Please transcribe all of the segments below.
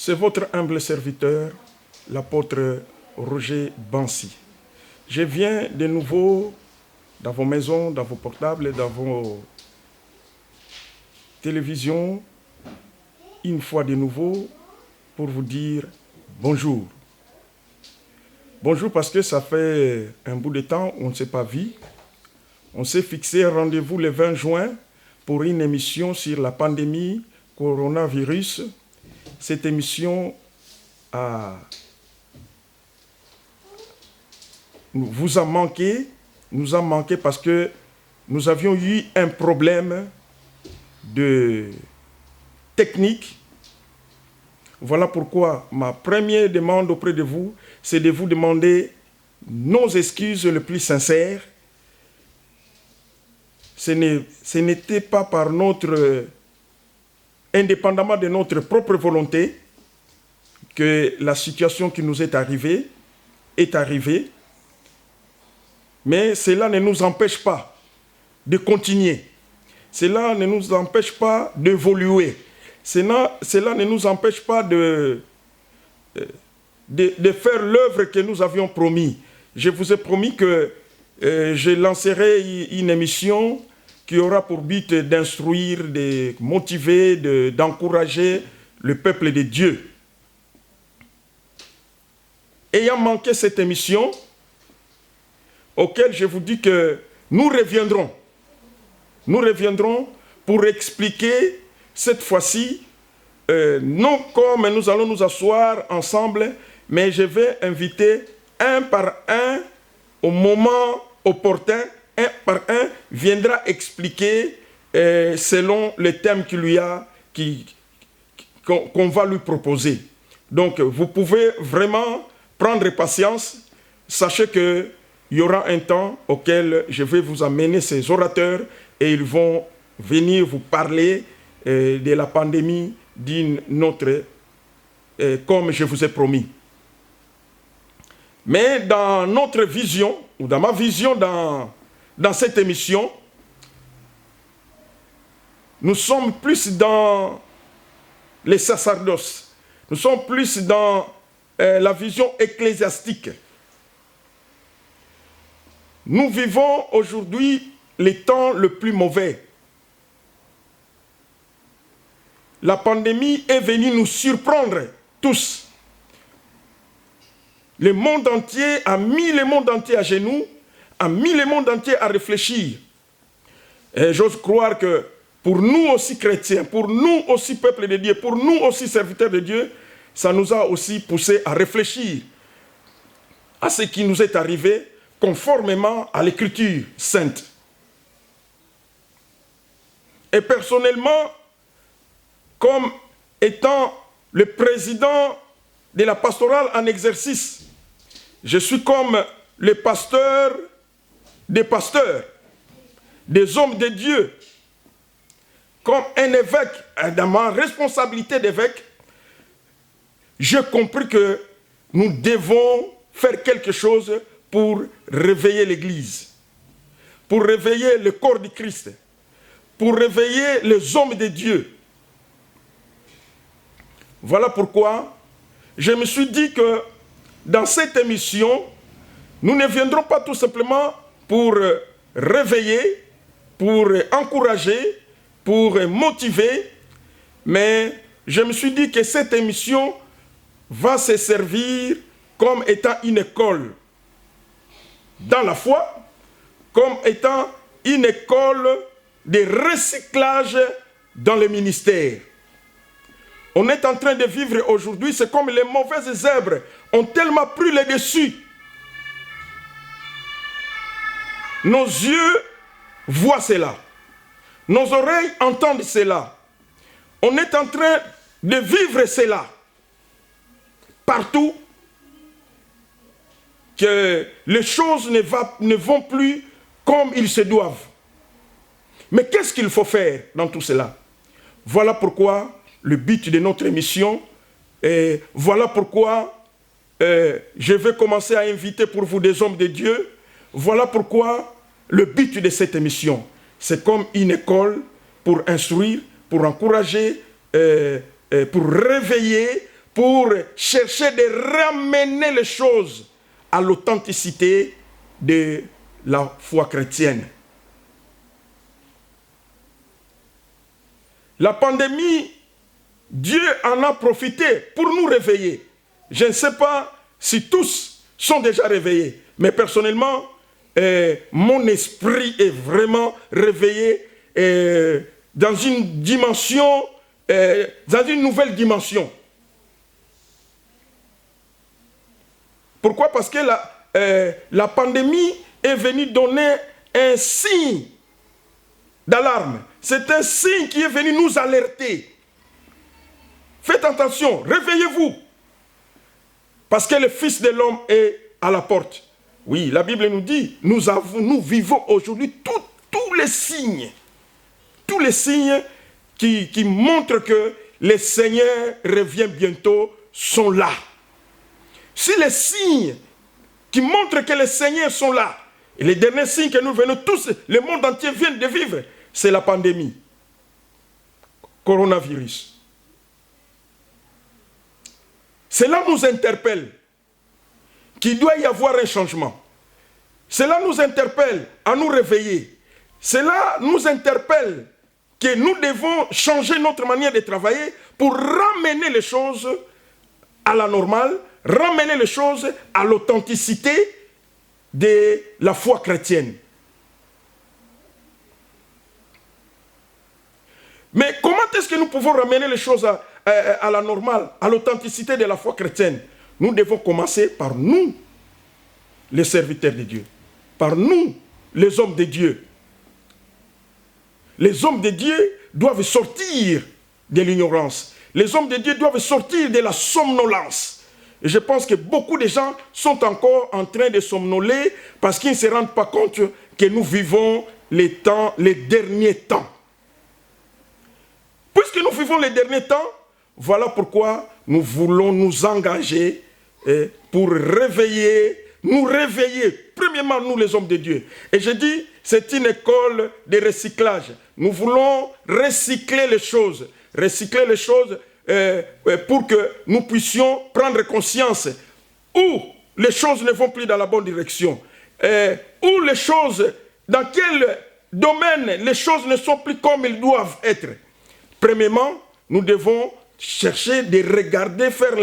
C'est votre humble serviteur, l'apôtre Roger Bansi. Je viens de nouveau dans vos maisons, dans vos portables, dans vos télévisions, une fois de nouveau, pour vous dire bonjour. Bonjour parce que ça fait un bout de temps, on ne s'est pas vu. On s'est fixé un rendez-vous le 20 juin pour une émission sur la pandémie coronavirus. Cette émission nous a manqué parce que nous avions eu un problème de technique. Voilà pourquoi ma première demande auprès de vous, c'est de vous demander nos excuses les plus sincères. Ce n'était pas par indépendamment de notre propre volonté que la situation qui nous est arrivée, mais cela ne nous empêche pas de continuer. Cela ne nous empêche pas d'évoluer. Cela ne nous empêche pas de faire l'œuvre que nous avions promis. Je vous ai promis que je lancerai une émission qui aura pour but d'instruire, de motiver, d'encourager le peuple de Dieu. Ayant manqué cette émission, auquel je vous dis que nous reviendrons pour expliquer cette fois-ci, non comme nous allons nous asseoir ensemble, mais je vais inviter un par un, au moment opportun, un par un, viendra expliquer selon le thème qu'on va lui proposer. Donc, vous pouvez vraiment prendre patience. Sachez qu'il y aura un temps auquel je vais vous amener ces orateurs et ils vont venir vous parler de la pandémie d'une autre, comme je vous ai promis. Mais dans notre vision, ou dans ma vision dans cette émission, nous sommes plus dans les sacerdoces. Nous sommes plus dans la vision ecclésiastique. Nous vivons aujourd'hui les temps le plus mauvais. La pandémie est venue nous surprendre tous. Le monde entier a mis le monde entier à genoux, a mis le monde entier à réfléchir. Et j'ose croire que pour nous aussi chrétiens, pour nous aussi peuple de Dieu, pour nous aussi serviteurs de Dieu, ça nous a aussi poussé à réfléchir à ce qui nous est arrivé conformément à l'Écriture sainte. Et personnellement, comme étant le président de la pastorale en exercice, je suis comme le pasteur des pasteurs, des hommes de Dieu, comme un évêque, dans ma responsabilité d'évêque, j'ai compris que nous devons faire quelque chose pour réveiller l'Église, pour réveiller le corps du Christ, pour réveiller les hommes de Dieu. Voilà pourquoi je me suis dit que dans cette émission, nous ne viendrons pas tout simplement pour réveiller, pour encourager, pour motiver, mais je me suis dit que cette émission va se servir comme étant une école dans la foi, comme étant une école de recyclage dans le ministère. On est en train de vivre aujourd'hui, c'est comme les mauvaises herbes ont tellement pris le dessus. Nos yeux voient cela. Nos oreilles entendent cela. On est en train de vivre cela. Partout, que les choses ne vont plus comme ils se doivent. Mais qu'est-ce qu'il faut faire dans tout cela? Voilà pourquoi le but de notre émission, et voilà pourquoi je vais commencer à inviter pour vous des hommes de Dieu. Voilà pourquoi le but de cette émission, c'est comme une école pour instruire, pour encourager, pour réveiller, pour chercher de ramener les choses à l'authenticité de la foi chrétienne. La pandémie, Dieu en a profité pour nous réveiller. Je ne sais pas si tous sont déjà réveillés, mais personnellement, mon esprit est vraiment réveillé dans une dimension, dans une nouvelle dimension. Pourquoi? Parce que la pandémie est venue donner un signe d'alarme. C'est un signe qui est venu nous alerter. Faites attention, réveillez-vous. Parce que le Fils de l'homme est à la porte. Oui, la Bible nous dit, nous vivons aujourd'hui tous les signes qui montrent que le Seigneur revient bientôt sont là. Si les signes qui montrent que les Seigneurs sont là, et les derniers signes que nous venons tous, le monde entier vient de vivre, c'est la pandémie. Coronavirus. Cela nous interpelle qu'il doit y avoir un changement. Cela nous interpelle à nous réveiller. Cela nous interpelle que nous devons changer notre manière de travailler pour ramener les choses à la normale, ramener les choses à l'authenticité de la foi chrétienne. Mais comment est-ce que nous pouvons ramener les choses à la normale, à l'authenticité de la foi chrétienne? Nous devons commencer par nous, les serviteurs de Dieu, par nous, les hommes de Dieu. Les hommes de Dieu doivent sortir de l'ignorance. Les hommes de Dieu doivent sortir de la somnolence. Et je pense que beaucoup de gens sont encore en train de somnoler parce qu'ils ne se rendent pas compte que nous vivons les derniers temps. Puisque nous vivons les derniers temps, voilà pourquoi nous voulons nous engager pour nous réveiller, premièrement nous les hommes de Dieu. Et je dis, c'est une école de recyclage. Nous voulons recycler les choses pour que nous puissions prendre conscience où les choses ne vont plus dans la bonne direction, où les choses, dans quel domaine les choses ne sont plus comme elles doivent être. Premièrement, nous devons chercher de regarder, faire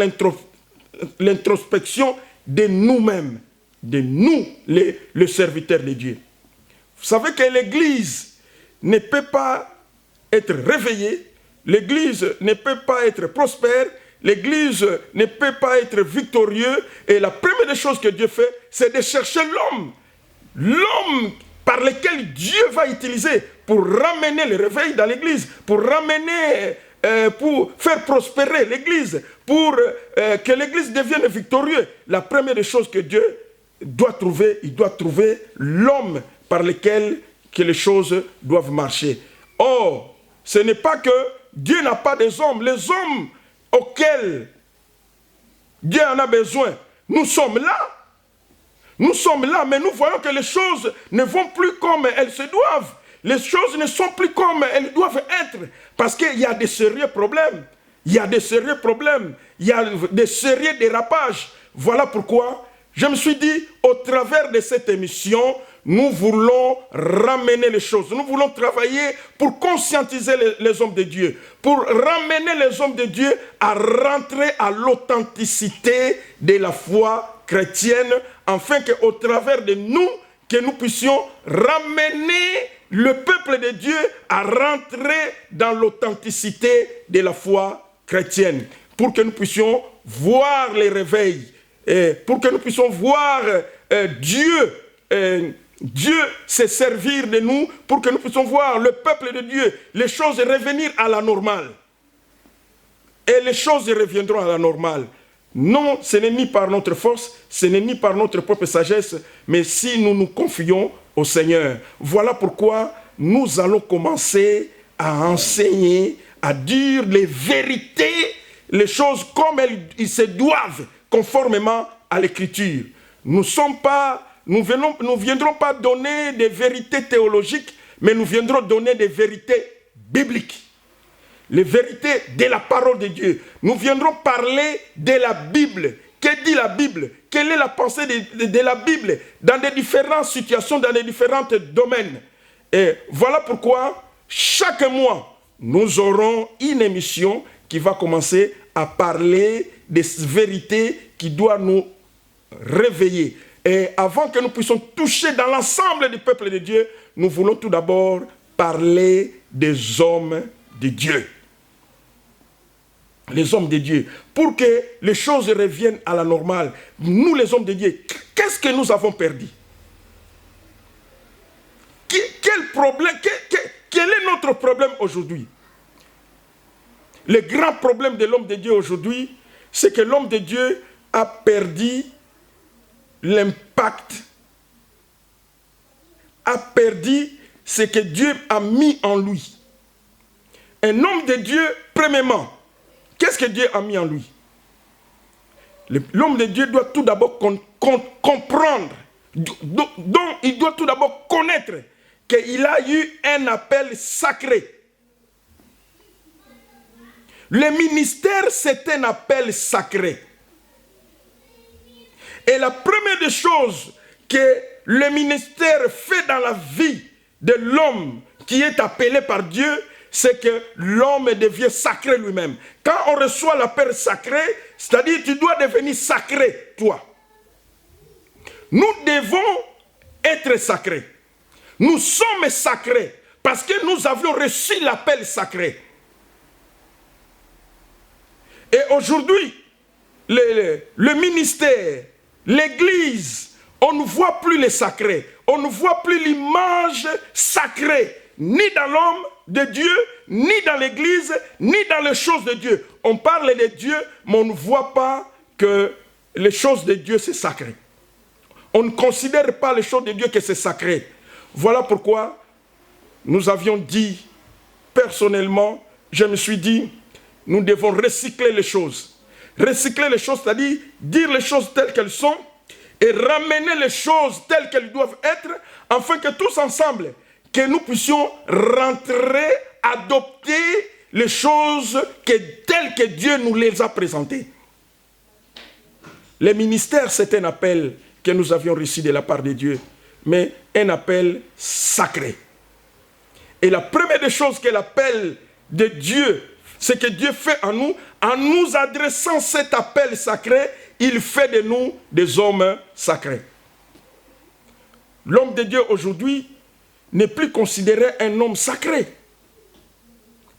l'introspection de nous-mêmes, de nous, les serviteurs de Dieu. Vous savez que l'Église ne peut pas être réveillée, l'Église ne peut pas être prospère, l'Église ne peut pas être victorieuse, et la première des choses que Dieu fait, c'est de chercher l'homme par lequel Dieu va utiliser pour ramener le réveil dans l'Église, pour faire prospérer l'Église, pour que l'Église devienne victorieuse. La première des choses que Dieu doit trouver, il doit trouver l'homme par lequel que les choses doivent marcher. Or, ce n'est pas que Dieu n'a pas des hommes. Les hommes auxquels Dieu en a besoin, nous sommes là. Nous sommes là, mais nous voyons que les choses ne vont plus comme elles se doivent. Les choses ne sont plus comme elles doivent être. Parce qu'il y a des sérieux problèmes. Il y a des sérieux problèmes. Il y a des sérieux dérapages. Voilà pourquoi je me suis dit, au travers de cette émission, nous voulons ramener les choses. Nous voulons travailler pour conscientiser les hommes de Dieu. Pour ramener les hommes de Dieu à rentrer à l'authenticité de la foi chrétienne, afin qu'au travers de nous, que nous puissions ramener le peuple de Dieu à rentrer dans l'authenticité de la foi chrétienne. Pour que nous puissions voir les réveils, pour que nous puissions voir Dieu se servir de nous, pour que nous puissions voir le peuple de Dieu, les choses revenir à la normale. Et les choses reviendront à la normale. Non, ce n'est ni par notre force, ce n'est ni par notre propre sagesse, mais si nous nous confions au Seigneur. Voilà pourquoi nous allons commencer à enseigner, à dire les vérités, les choses comme elles se doivent, conformément à l'Écriture. Nous ne viendrons pas donner des vérités théologiques, mais nous viendrons donner des vérités bibliques. les vérités de la parole de Dieu. Nous viendrons parler de la Bible. Que dit la Bible? Quelle est la pensée de la Bible dans des différentes situations, dans les différents domaines? Et voilà pourquoi chaque mois, nous aurons une émission qui va commencer à parler des vérités qui doivent nous réveiller. Et avant que nous puissions toucher dans l'ensemble du peuple de Dieu, nous voulons tout d'abord parler des hommes de Dieu. Les hommes de Dieu. Pour que les choses reviennent à la normale. Nous, les hommes de Dieu, qu'est-ce que nous avons perdu? Quel problème, quel est notre problème aujourd'hui? Le grand problème de l'homme de Dieu aujourd'hui, c'est que l'homme de Dieu a perdu l'impact, a perdu ce que Dieu a mis en lui. Un homme de Dieu, premièrement, qu'est-ce que Dieu a mis en lui? L'homme de Dieu doit tout d'abord comprendre, donc il doit tout d'abord connaître qu'il a eu un appel sacré. Le ministère, c'est un appel sacré. Et la première des choses que le ministère fait dans la vie de l'homme qui est appelé par Dieu, c'est que l'homme devient sacré lui-même. Quand on reçoit l'appel sacré, c'est-à-dire tu dois devenir sacré, toi. Nous devons être sacrés. Nous sommes sacrés parce que nous avions reçu l'appel sacré. Et aujourd'hui, le ministère, l'Église, on ne voit plus les sacrés. On ne voit plus l'image sacrée, ni dans l'homme de Dieu, ni dans l'Église, ni dans les choses de Dieu. On parle de Dieu, mais on ne voit pas que les choses de Dieu, c'est sacré. On ne considère pas les choses de Dieu que c'est sacré. Voilà pourquoi nous avions dit, personnellement, je me suis dit, nous devons recycler les choses. Recycler les choses, c'est-à-dire dire les choses telles qu'elles sont et ramener les choses telles qu'elles doivent être, afin que tous ensemble, que nous puissions rentrer, adopter les choses telles que Dieu nous les a présentées. Le ministère, c'est un appel que nous avions reçu de la part de Dieu, mais un appel sacré. Et la première des choses que l'appel de Dieu, c'est que Dieu fait en nous adressant cet appel sacré, il fait de nous des hommes sacrés. L'homme de Dieu aujourd'hui n'est plus considéré un homme sacré.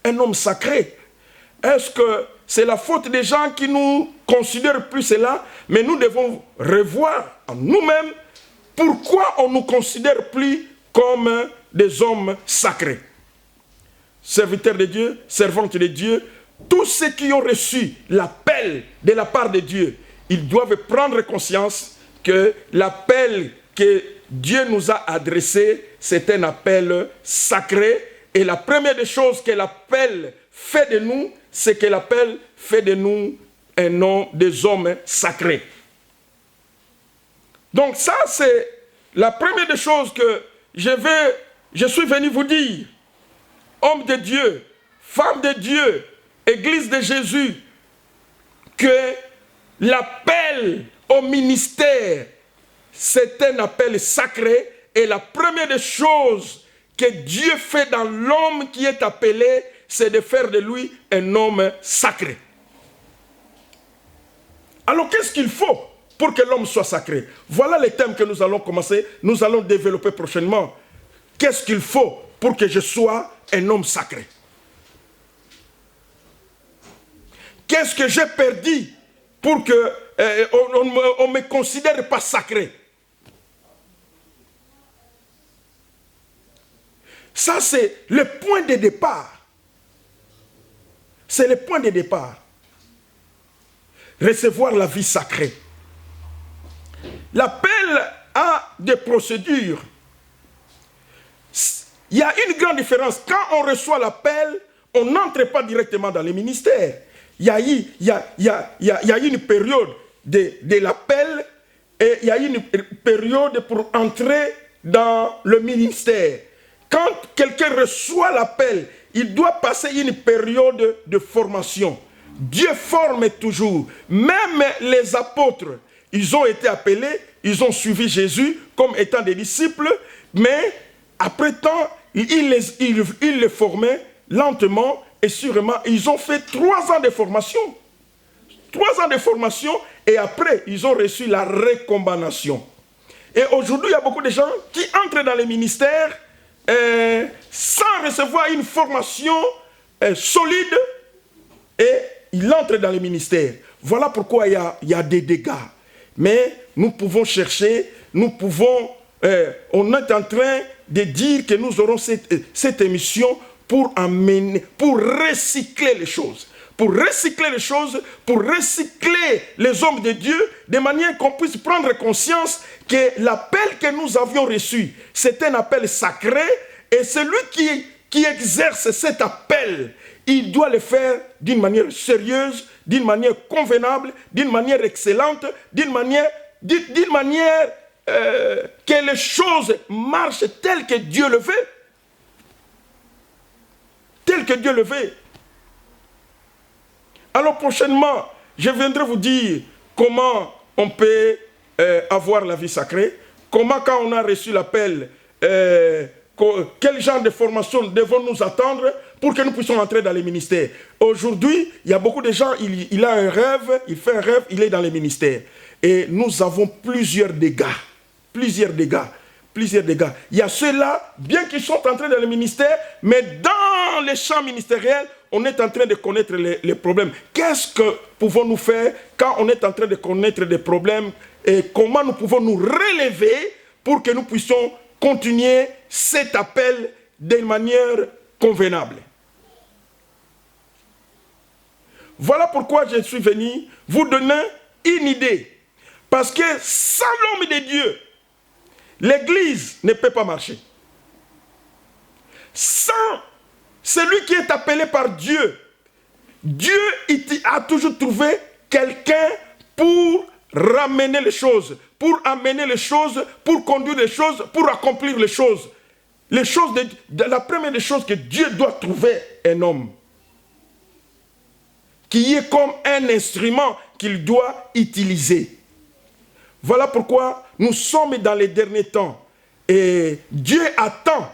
Un homme sacré. Est-ce que c'est la faute des gens qui nous considèrent plus cela? Mais nous devons revoir en nous-mêmes pourquoi on ne nous considère plus comme des hommes sacrés. Serviteurs de Dieu, servantes de Dieu, tous ceux qui ont reçu l'appel de la part de Dieu, ils doivent prendre conscience que l'appel que Dieu nous a adressé, c'est un appel sacré. Et la première des choses que l'appel fait de nous, c'est que l'appel fait de nous un nom des hommes sacrés. Donc ça, c'est la première des choses que je suis venu vous dire. Hommes de Dieu, femmes de Dieu, Église de Jésus, que l'appel au ministère, c'est un appel sacré. Et la première des choses que Dieu fait dans l'homme qui est appelé, c'est de faire de lui un homme sacré. Alors qu'est-ce qu'il faut pour que l'homme soit sacré? Voilà les thèmes que nous allons commencer, nous allons développer prochainement. Qu'est-ce qu'il faut pour que je sois un homme sacré? Qu'est-ce que j'ai perdu pour que on ne me considère pas sacré? Ça, c'est le point de départ. C'est le point de départ. Recevoir la vie sacrée. L'appel a des procédures. Il y a une grande différence. Quand on reçoit l'appel, on n'entre pas directement dans les ministères. Il y a une période de l'appel et il y a une période pour entrer dans le ministère. Quand quelqu'un reçoit l'appel, il doit passer une période de formation. Dieu forme toujours. Même les apôtres, ils ont été appelés, ils ont suivi Jésus comme étant des disciples, mais après temps, il les formait lentement et sûrement. Ils ont fait 3 ans de formation. 3 ans de formation et après, ils ont reçu la recombination. Et aujourd'hui, il y a beaucoup de gens qui entrent dans les ministères sans recevoir une formation solide et ils entrent dans les ministères. Voilà pourquoi il y a des dégâts. Mais nous pouvons chercher, on est en train de dire que nous aurons cette émission pour recycler les choses. Pour recycler les choses, pour recycler les hommes de Dieu, de manière qu'on puisse prendre conscience que l'appel que nous avions reçu, c'est un appel sacré, et celui qui exerce cet appel, il doit le faire d'une manière sérieuse, d'une manière convenable, d'une manière excellente, d'une manière que les choses marchent telles que Dieu le veut. Tel que Dieu le veut. Alors prochainement, je viendrai vous dire comment on peut avoir la vie sacrée, comment quand on a reçu l'appel, quel genre de formation devons-nous attendre pour que nous puissions entrer dans les ministères. Aujourd'hui, il y a beaucoup de gens, il a un rêve, il fait un rêve, il est dans les ministères. Et nous avons plusieurs dégâts. Il y a ceux-là, bien qu'ils sont entrés dans le ministère, mais dans les champs ministériels, on est en train de connaître les problèmes. Qu'est-ce que pouvons-nous faire quand on est en train de connaître des problèmes et comment nous pouvons nous relever pour que nous puissions continuer cet appel d'une manière convenable. Voilà pourquoi je suis venu vous donner une idée. Parce que sans l'homme de Dieu, l'Église ne peut pas marcher. Sans celui qui est appelé par Dieu, Dieu a toujours trouvé quelqu'un pour ramener les choses, pour amener les choses, pour conduire les choses, pour accomplir les choses. La première des choses que Dieu doit trouver un homme, qui est comme un instrument qu'il doit utiliser. Voilà pourquoi nous sommes dans les derniers temps. Et Dieu attend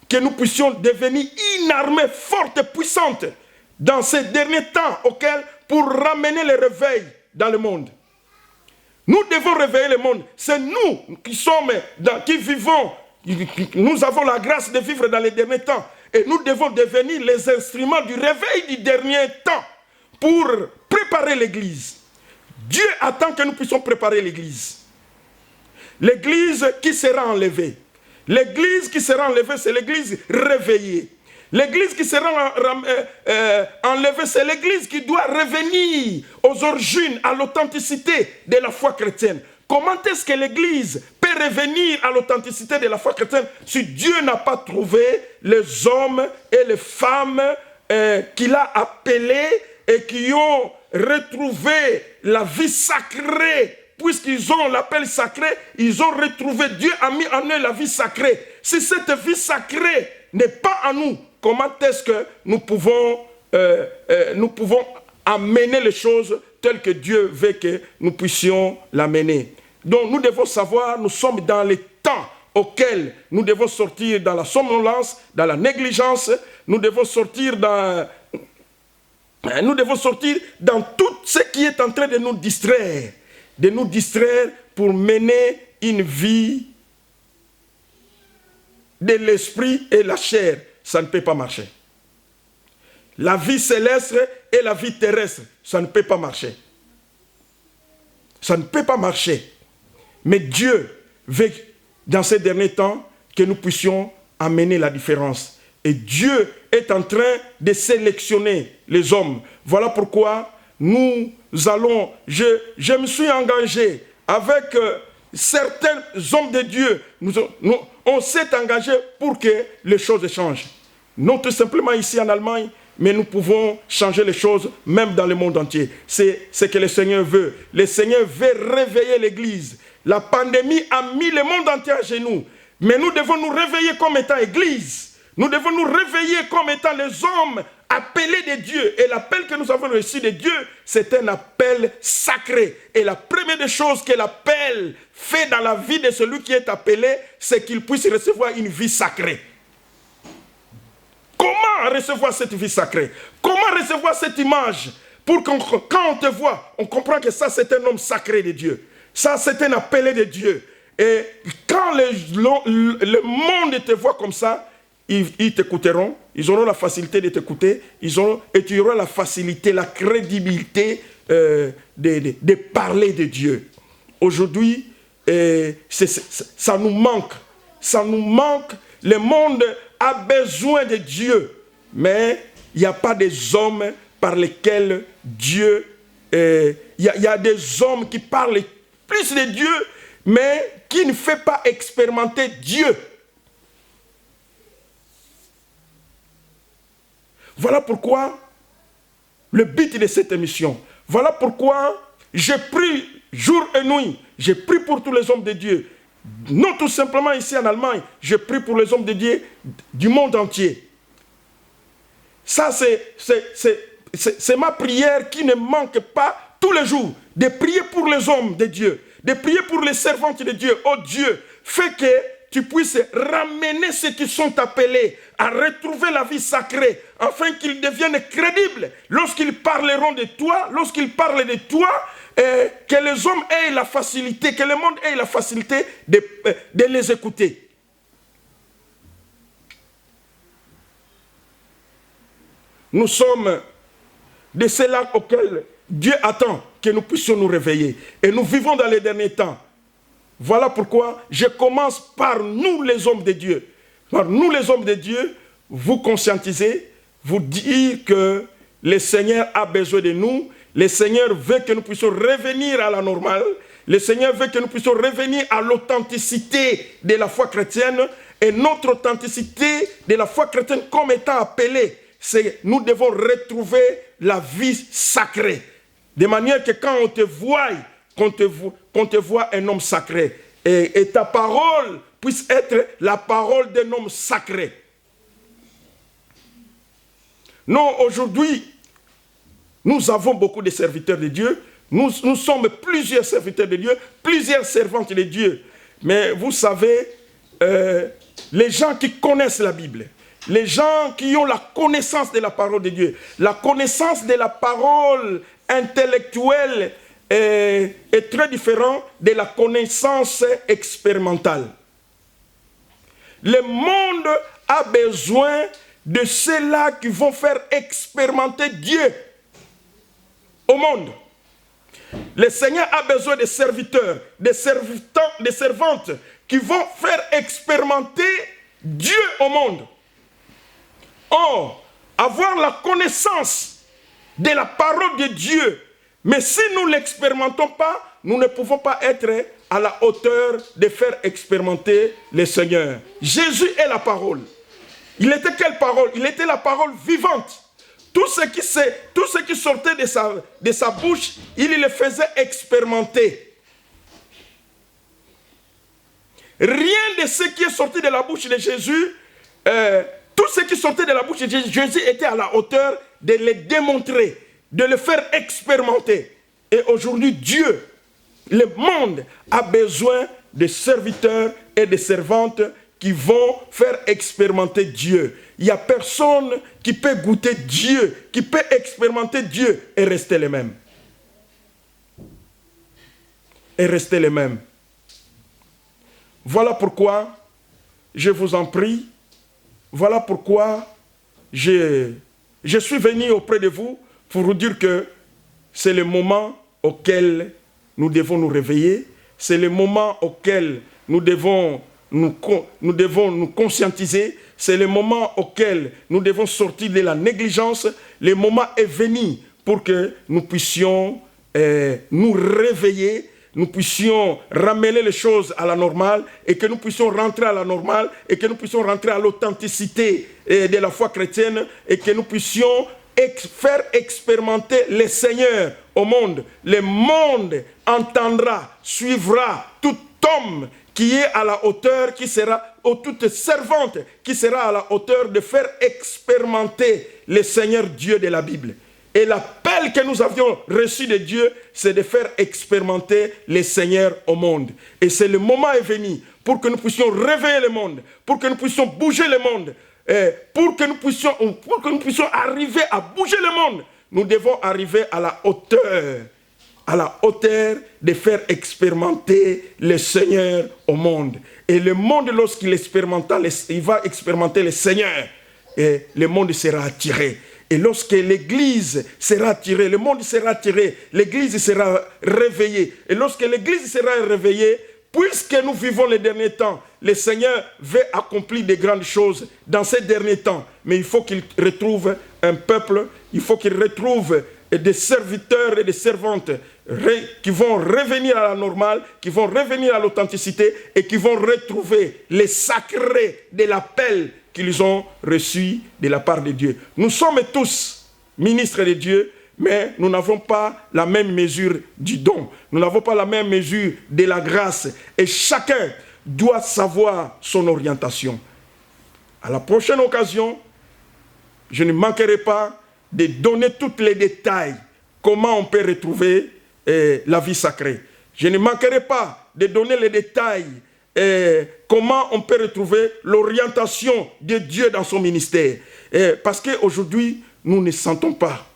que nous puissions devenir une armée forte et puissante dans ces derniers temps pour ramener le réveil dans le monde. Nous devons réveiller le monde. C'est nous qui vivons. Nous avons la grâce de vivre dans les derniers temps. Et nous devons devenir les instruments du réveil du dernier temps pour préparer l'Église. Dieu attend que nous puissions préparer l'Église. L'Église qui sera enlevée. L'Église qui sera enlevée, c'est l'Église réveillée. L'Église qui sera enlevée, c'est l'Église qui doit revenir aux origines, à l'authenticité de la foi chrétienne. Comment est-ce que l'Église peut revenir à l'authenticité de la foi chrétienne si Dieu n'a pas trouvé les hommes et les femmes qu'il a appelés et qui ont retrouvé la vie sacrée? Puisqu'ils ont l'appel sacré, ils ont retrouvé, Dieu a mis en eux la vie sacrée. Si cette vie sacrée n'est pas en nous, comment est-ce que nous pouvons amener les choses telles que Dieu veut que nous puissions l'amener? Donc nous devons savoir, nous sommes dans les temps auxquels nous devons sortir dans la somnolence, dans la négligence, nous devons sortir dans tout ce qui est en train de nous distraire. Pour mener une vie de l'esprit et la chair. Ça ne peut pas marcher. La vie céleste et la vie terrestre, ça ne peut pas marcher. Ça ne peut pas marcher. Mais Dieu veut, dans ces derniers temps, que nous puissions amener la différence. Et Dieu est en train de sélectionner les hommes. Voilà pourquoi je me suis engagé avec certains hommes de Dieu. On s'est engagé pour que les choses changent. Non tout simplement ici en Allemagne, mais nous pouvons changer les choses même dans le monde entier. C'est ce que le Seigneur veut. Le Seigneur veut réveiller l'Église. La pandémie a mis le monde entier à genoux. Mais nous devons nous réveiller comme étant Église Nous devons nous réveiller comme étant les hommes appelés de Dieu. Et l'appel que nous avons reçu de Dieu, c'est un appel sacré. Et la première des choses que l'appel fait dans la vie de celui qui est appelé, c'est qu'il puisse recevoir une vie sacrée. Comment recevoir cette vie sacrée? Comment recevoir cette image? Pour que quand on te voit, on comprend que ça c'est un homme sacré de Dieu. Ça c'est un appelé de Dieu. Et quand le monde te voit comme ça, ils t'écouteront, ils auront la facilité de t'écouter, et tu auras la facilité, la crédibilité de parler de Dieu. Aujourd'hui, ça nous manque. Ça nous manque. Le monde a besoin de Dieu, mais il n'y a pas des hommes par lesquels Dieu... Il y a des hommes qui parlent plus de Dieu, mais qui ne font pas expérimenter Dieu. Voilà pourquoi le but de cette émission. Voilà pourquoi j'ai pris jour et nuit. J'ai pris pour tous les hommes de Dieu. Non tout simplement ici en Allemagne. J'ai pris pour les hommes de Dieu du monde entier. Ça, c'est ma prière qui ne manque pas tous les jours. De prier pour les hommes de Dieu. De prier pour les servantes de Dieu. Oh Dieu, fais que tu puisses ramener ceux qui sont appelés à retrouver la vie sacrée, afin qu'ils deviennent crédibles lorsqu'ils parleront de toi, lorsqu'ils parlent de toi, que les hommes aient la facilité, que le monde ait la facilité de les écouter. Nous sommes de ceux-là auxquels Dieu attend que nous puissions nous réveiller. Et nous vivons dans les derniers temps. Voilà pourquoi je commence par nous les hommes de Dieu. Par nous les hommes de Dieu, vous conscientiser, vous dire que le Seigneur a besoin de nous. Le Seigneur veut que nous puissions revenir à la normale. Le Seigneur veut que nous puissions revenir à l'authenticité de la foi chrétienne. Et notre authenticité de la foi chrétienne comme étant appelée, c'est nous devons retrouver la vie sacrée. De manière que quand on te voit, qu'on te voit un homme sacré, et ta parole puisse être la parole d'un homme sacré. Non, aujourd'hui, nous avons beaucoup de serviteurs de Dieu, nous sommes plusieurs serviteurs de Dieu, plusieurs servantes de Dieu. Mais vous savez, les gens qui connaissent la Bible, les gens qui ont la connaissance de la parole de Dieu, la connaissance de la parole intellectuelle est très différent de la connaissance expérimentale. Le monde a besoin de ceux-là qui vont faire expérimenter Dieu au monde. Le Seigneur a besoin de serviteurs, de servantes qui vont faire expérimenter Dieu au monde. Or, avoir la connaissance de la parole de Dieu, mais si nous ne l'expérimentons pas, nous ne pouvons pas être à la hauteur de faire expérimenter le Seigneur. Jésus est la parole. Il était quelle parole? Il était la parole vivante. Tout ce qui sortait de sa bouche, il le faisait expérimenter. Rien de ce qui est sorti de la bouche de Jésus, tout ce qui sortait de la bouche de Jésus était à la hauteur de le démontrer, de le faire expérimenter. Et aujourd'hui, Dieu, le monde, a besoin de serviteurs et de servantes qui vont faire expérimenter Dieu. Il n'y a personne qui peut goûter Dieu, qui peut expérimenter Dieu et rester les mêmes. Et rester les mêmes. Voilà pourquoi, je vous en prie, voilà pourquoi je suis venu auprès de vous pour vous dire que c'est le moment auquel nous devons nous réveiller, c'est le moment auquel nous devons nous conscientiser, c'est le moment auquel nous devons sortir de la négligence. Le moment est venu pour que nous puissions nous réveiller, nous puissions ramener les choses à la normale et que nous puissions rentrer à la normale et que nous puissions rentrer à l'authenticité de la foi chrétienne et que nous puissions faire expérimenter le Seigneur au monde. Le monde entendra, suivra tout homme qui est à la hauteur, qui sera ou toute servante qui sera à la hauteur de faire expérimenter le Seigneur Dieu de la Bible. Et l'appel que nous avions reçu de Dieu, c'est de faire expérimenter le Seigneur au monde. Et c'est le moment est venu pour que nous puissions réveiller le monde, pour que nous puissions bouger le monde, pour que nous puissions arriver à bouger le monde. Nous devons arriver à la hauteur de faire expérimenter le Seigneur au monde. Et le monde, lorsqu'il il va expérimenter le Seigneur, et le monde sera attiré. Et lorsque l'Église sera attirée, le monde sera attiré, l'Église sera réveillée. Et lorsque l'Église sera réveillée, puisque nous vivons les derniers temps, le Seigneur veut accomplir de grandes choses dans ces derniers temps. Mais il faut qu'il retrouve un peuple, il faut qu'il retrouve des serviteurs et des servantes qui vont revenir à la normale, qui vont revenir à l'authenticité et qui vont retrouver les sacrés de l'appel qu'ils ont reçu de la part de Dieu. Nous sommes tous ministres de Dieu, mais nous n'avons pas la même mesure du don. Nous n'avons pas la même mesure de la grâce. Et chacun doit savoir son orientation. À la prochaine occasion, je ne manquerai pas de donner tous les détails, comment on peut retrouver la vie sacrée. Je ne manquerai pas de donner les détails, comment on peut retrouver l'orientation de Dieu dans son ministère. Parce qu'aujourd'hui, nous ne sentons pas.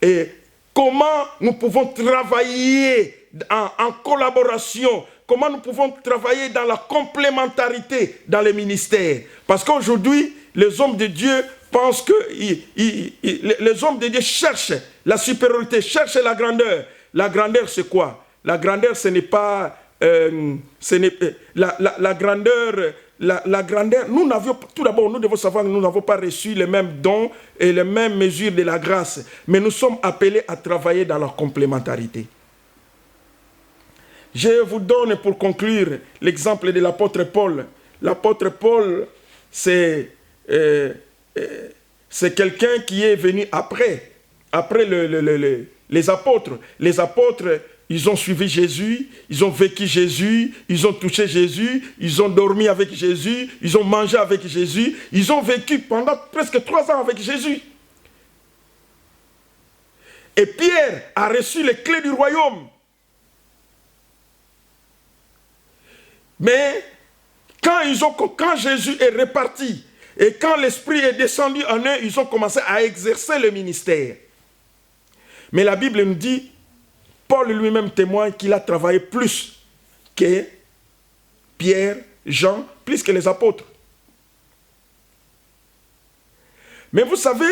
Et comment nous pouvons travailler en collaboration, comment nous pouvons travailler dans la complémentarité dans les ministères. Parce qu'aujourd'hui, les hommes de Dieu pensent que les hommes de Dieu cherchent la supériorité, cherchent la grandeur. La grandeur, c'est quoi? La grandeur, ce n'est pas... la grandeur, nous n'avions, tout d'abord, nous devons savoir que nous n'avons pas reçu les mêmes dons et les mêmes mesures de la grâce, mais nous sommes appelés à travailler dans la complémentarité. Je vous donne pour conclure l'exemple de l'apôtre Paul. L'apôtre Paul, c'est quelqu'un qui est venu après les apôtres. Les apôtres, ils ont suivi Jésus, ils ont vécu Jésus, ils ont touché Jésus, ils ont dormi avec Jésus, ils ont mangé avec Jésus, ils ont vécu pendant presque 3 ans avec Jésus. Et Pierre a reçu les clés du royaume. Mais quand Jésus est reparti et quand l'Esprit est descendu en eux, ils ont commencé à exercer le ministère. Mais la Bible nous dit, Paul lui-même témoigne qu'il a travaillé plus que Pierre, Jean, plus que les apôtres. Mais vous savez,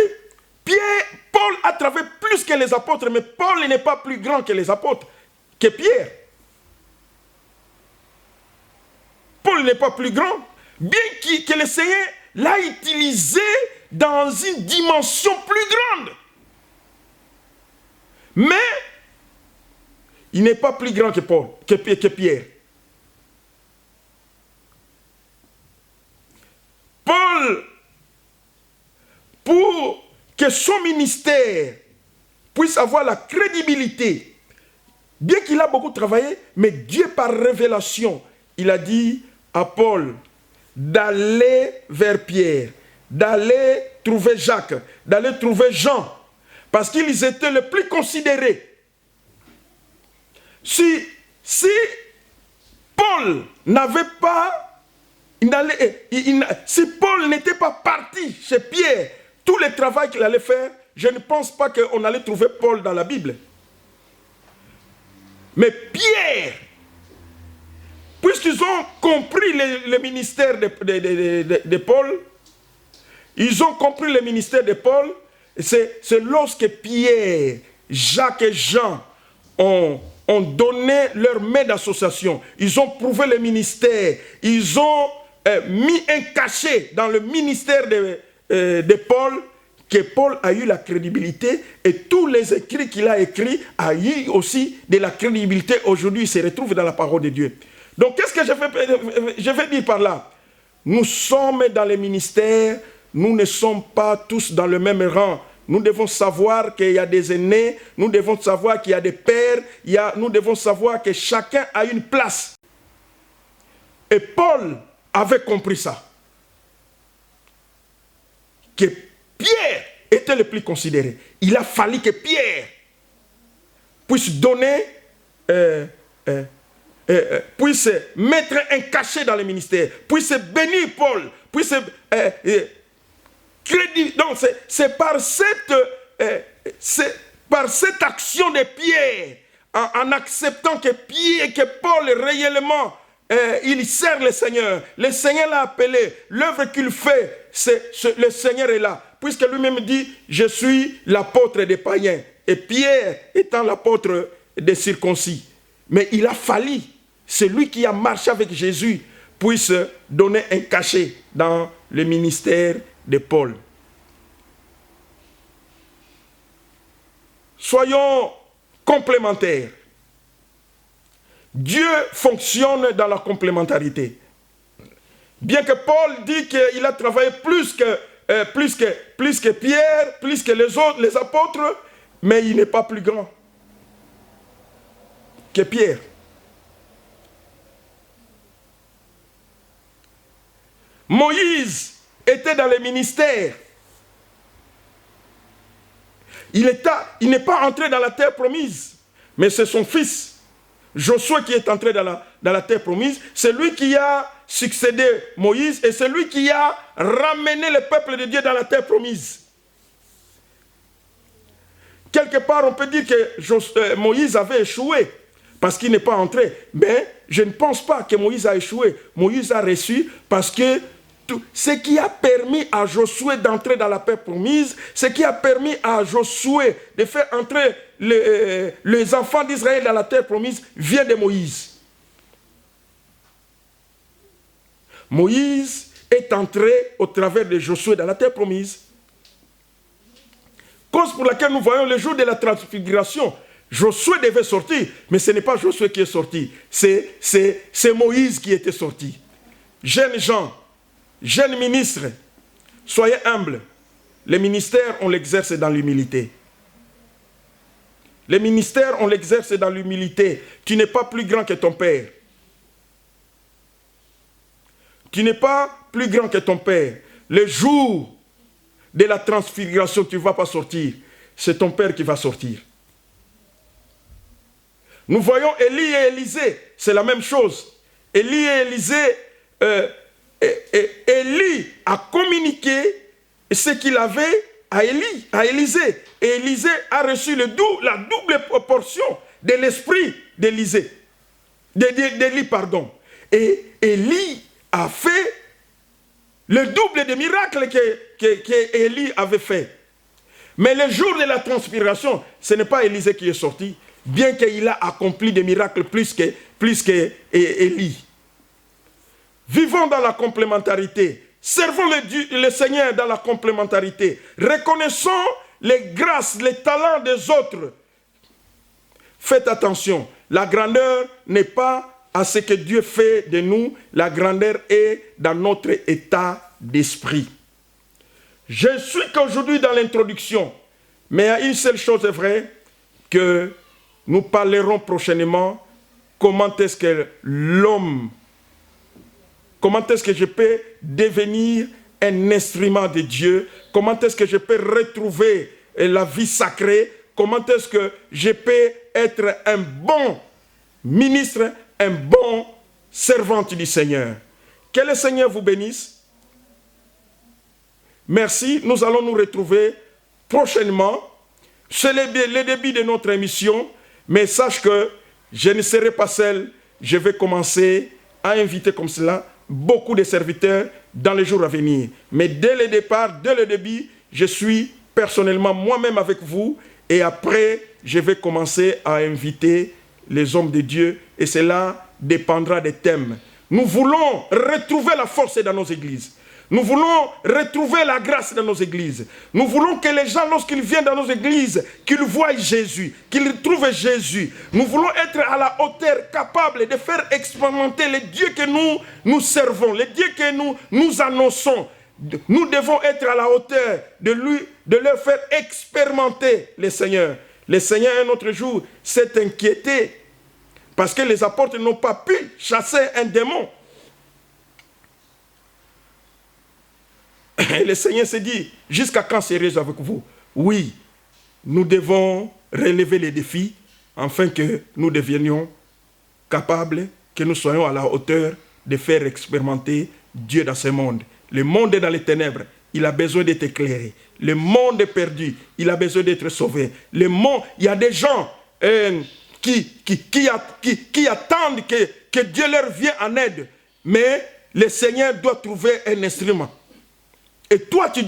Paul a travaillé plus que les apôtres, mais Paul n'est pas plus grand que les apôtres, que Pierre. Paul n'est pas plus grand, bien que le Seigneur l'a utilisé dans une dimension plus grande. Mais il n'est pas plus grand que Pierre. Paul, pour que son ministère puisse avoir la crédibilité, bien qu'il a beaucoup travaillé, mais Dieu par révélation, il a dit à Paul d'aller vers Pierre, d'aller trouver Jacques, d'aller trouver Jean, parce qu'ils étaient les plus considérés. Si Paul n'avait pas, si Paul n'était pas parti chez Pierre, tout le travail qu'il allait faire, je ne pense pas qu'on allait trouver Paul dans la Bible. Mais Pierre, puisqu'ils ont compris le ministère de Paul, ils ont compris le ministère de Paul, c'est lorsque Pierre, Jacques et Jean ont donné leur main d'association, ils ont prouvé le ministère, ils ont mis un cachet dans le ministère de Paul, que Paul a eu la crédibilité et tous les écrits qu'il a écrits a eu aussi de la crédibilité. Aujourd'hui, il se retrouve dans la parole de Dieu. Donc, qu'est-ce que je vais dire par là? Nous sommes dans les ministères, nous ne sommes pas tous dans le même rang. Nous devons savoir qu'il y a des aînés, nous devons savoir qu'il y a des pères, nous devons savoir que chacun a une place. Et Paul avait compris ça. était le plus considéré. Il a fallu que Pierre puisse donner, puisse mettre un cachet dans le ministère, puisse bénir Paul, puisse crédit. Donc c'est par cette action de Pierre, en acceptant que Paul réellement, il sert le Seigneur. Le Seigneur l'a appelé. L'œuvre qu'il fait, le Seigneur est là. Puisque lui-même dit, je suis l'apôtre des païens. Et Pierre étant l'apôtre des circoncis. Mais il a fallu, celui qui a marché avec Jésus, puisse donner un cachet dans le ministère de Paul. Soyons complémentaires. Dieu fonctionne dans la complémentarité. Bien que Paul dit qu'il a travaillé plus que Pierre, plus que les autres, les apôtres, mais il n'est pas plus grand que Pierre. Moïse était dans le ministère. Il n'est pas entré dans la terre promise, mais c'est son fils Josué qui est entré dans la terre promise. C'est lui qui a succédé Moïse et c'est lui qui a ramené le peuple de Dieu dans la terre promise. Quelque part, on peut dire que Moïse avait échoué parce qu'il n'est pas entré. Mais je ne pense pas que Moïse a échoué. Moïse a reçu parce que ce qui a permis à Josué d'entrer dans la terre promise, ce qui a permis à Josué de faire entrer les enfants d'Israël dans la terre promise, vient de Moïse. Moïse est entré au travers de Josué dans la terre promise. Cause pour laquelle nous voyons le jour de la transfiguration. Josué devait sortir, mais ce n'est pas Josué qui est sorti. C'est Moïse qui était sorti. Jeunes gens, jeunes ministres, soyez humbles. Le ministère, on l'exerce dans l'humilité. Le ministère, on l'exerce dans l'humilité. Tu n'es pas plus grand que ton père. Tu n'es pas plus grand que ton père. Le jour de la transfiguration, tu ne vas pas sortir. C'est ton père qui va sortir. Nous voyons Élie et Élisée, c'est la même chose. Élie et Élisée, Élie a communiqué ce qu'il avait à Élisée. Et Élisée a reçu la double portion de l'esprit d'Élie. Et Élie a fait le double des miracles qu'Élie avait fait. Mais le jour de la transfiguration, ce n'est pas Élisée qui est sorti, bien qu'il a accompli des miracles plus que Élie. Vivons dans la complémentarité. Servons le Seigneur dans la complémentarité. Reconnaissons les grâces, les talents des autres. Faites attention, la grandeur n'est pas à ce que Dieu fait de nous, la grandeur est dans notre état d'esprit. Je suis qu'aujourd'hui dans l'introduction, mais il y a une seule chose est vraie, que nous parlerons prochainement, comment est-ce que l'homme, comment est-ce que je peux devenir un instrument de Dieu, comment est-ce que je peux retrouver la vie sacrée, comment est-ce que je peux être un bon ministre, un bon servant du Seigneur. Que le Seigneur vous bénisse. Merci, nous allons nous retrouver prochainement. C'est le début de notre émission, mais sache que je ne serai pas seul. Je vais commencer à inviter comme cela beaucoup de serviteurs dans les jours à venir. Mais dès le départ, dès le début, je suis personnellement moi-même avec vous et après, je vais commencer à inviter les hommes de Dieu et cela dépendra des thèmes. Nous voulons retrouver la force dans nos églises. Nous voulons retrouver la grâce dans nos églises. Nous voulons que les gens, lorsqu'ils viennent dans nos églises, qu'ils voient Jésus, qu'ils trouvent Jésus. Nous voulons être à la hauteur, capable de faire expérimenter les dieux que nous servons, les dieux que nous annonçons. Nous devons être à la hauteur de leur faire expérimenter le Seigneur. Le Seigneur, un autre jour, s'est inquiété parce que les apôtres n'ont pas pu chasser un démon. Et le Seigneur se dit, jusqu'à quand serai-je avec vous? Oui, nous devons relever les défis afin que nous devenions capables, que nous soyons à la hauteur de faire expérimenter Dieu dans ce monde. Le monde est dans les ténèbres, il a besoin d'être éclairé. Le monde est perdu, il a besoin d'être sauvé. Le monde, il y a des gens qui attendent que Dieu leur vienne en aide. Mais le Seigneur doit trouver un instrument. Et toi, tu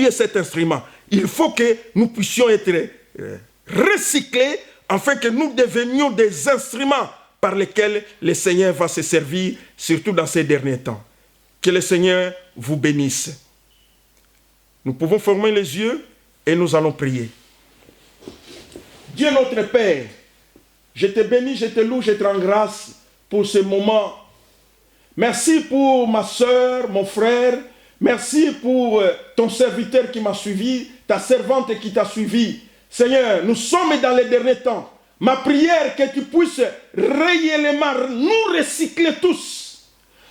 es cet instrument. Il faut que nous puissions être recyclés afin que nous devenions des instruments par lesquels le Seigneur va se servir, surtout dans ces derniers temps. Que le Seigneur vous bénisse. Nous pouvons fermer les yeux et nous allons prier. Dieu notre Père, je te bénis, je te loue, je te rends grâce pour ce moment. Merci pour ma soeur, mon frère. Merci pour ton serviteur qui m'a suivi, ta servante qui t'a suivi. Seigneur, nous sommes dans les derniers temps. Ma prière que tu puisses réellement nous recycler tous,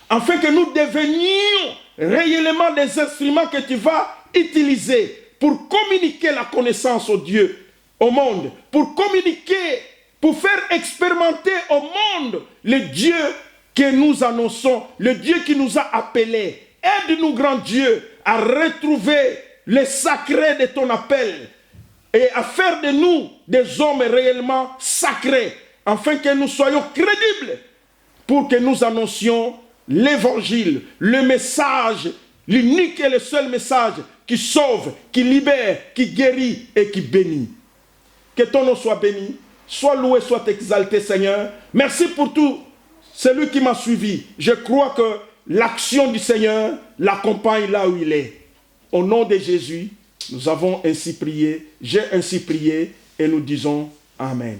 afin que nous devenions réellement des instruments que tu vas utiliser pour communiquer la connaissance au Dieu, au monde, pour communiquer, pour faire expérimenter au monde le Dieu que nous annonçons, le Dieu qui nous a appelés. Aide-nous, grand Dieu, à retrouver le sacré de ton appel et à faire de nous des hommes réellement sacrés, afin que nous soyons crédibles pour que nous annoncions l'évangile, le message, l'unique et le seul message qui sauve, qui libère, qui guérit et qui bénit. Que ton nom soit béni, soit loué, soit exalté, Seigneur. Merci pour tout celui qui m'a suivi. Je crois que l'action du Seigneur l'accompagne là où il est. Au nom de Jésus, nous avons ainsi prié, j'ai ainsi prié et nous disons Amen.